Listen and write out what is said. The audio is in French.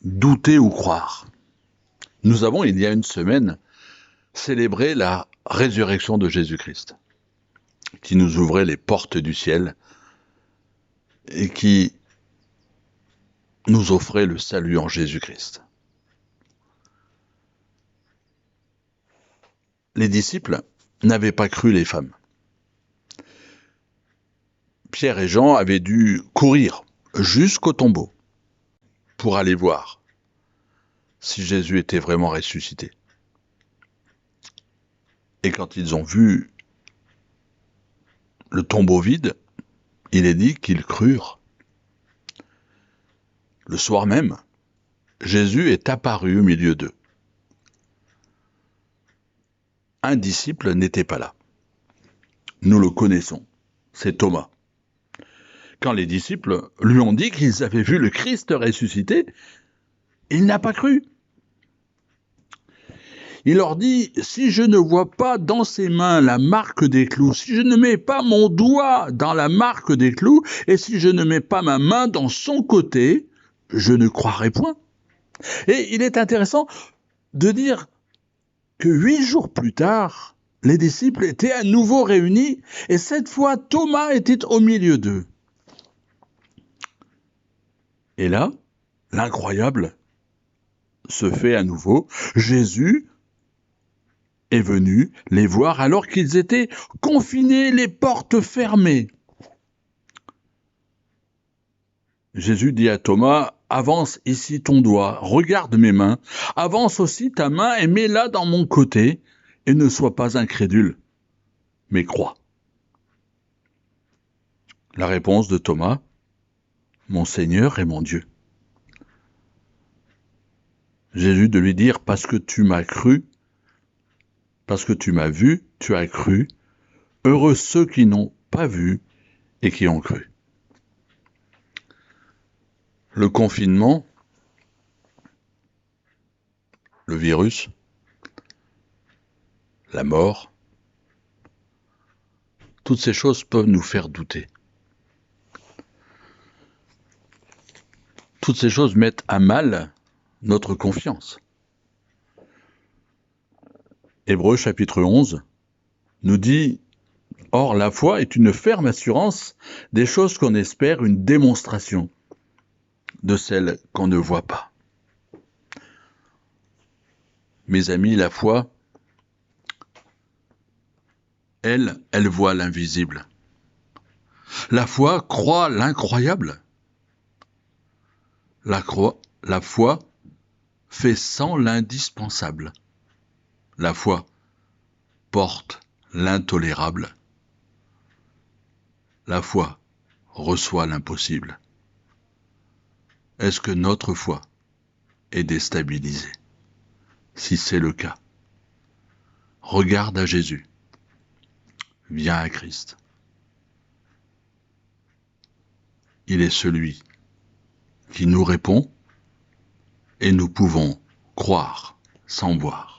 Douter ou croire. Nous avons, il y a une semaine, célébré la résurrection de Jésus-Christ, qui nous ouvrait les portes du ciel et qui nous offrait le salut en Jésus-Christ. Les disciples n'avaient pas cru les femmes. Pierre et Jean avaient dû courir jusqu'au tombeau pour aller voir si Jésus était vraiment ressuscité. Et quand ils ont vu le tombeau vide, il est dit qu'ils crurent. Le soir même, Jésus est apparu au milieu d'eux. Un disciple n'était pas là. Nous le connaissons, c'est Thomas. Quand les disciples lui ont dit qu'ils avaient vu le Christ ressuscité, il n'a pas cru. Il leur dit, si je ne vois pas dans ses mains la marque des clous, si je ne mets pas mon doigt dans la marque des clous, et si je ne mets pas ma main dans son côté, je ne croirai point. Et il est intéressant de dire que 8 jours plus tard, les disciples étaient à nouveau réunis, et cette fois Thomas était au milieu d'eux. Et là, l'incroyable se fait à nouveau. Jésus est venu les voir alors qu'ils étaient confinés, les portes fermées. Jésus dit à Thomas, avance ici ton doigt, regarde mes mains, avance aussi ta main et mets-la dans mon côté, et ne sois pas incrédule, mais crois. La réponse de Thomas, mon Seigneur et mon Dieu. Jésus de lui dire, parce que tu m'as cru, parce que tu m'as vu, tu as cru, heureux ceux qui n'ont pas vu et qui ont cru. Le confinement, le virus, la mort, toutes ces choses peuvent nous faire douter. Toutes ces choses mettent à mal notre confiance. Hébreux chapitre 11 nous dit « Or la foi est une ferme assurance des choses qu'on espère, une démonstration de celles qu'on ne voit pas. » Mes amis, la foi, elle voit l'invisible. La foi croit l'incroyable. La foi fait sans l'indispensable. La foi porte l'intolérable. La foi reçoit l'impossible. Est-ce que notre foi est déstabilisée? Si c'est le cas, regarde à Jésus. Viens à Christ. Il est celui qui nous répond et nous pouvons croire sans voir.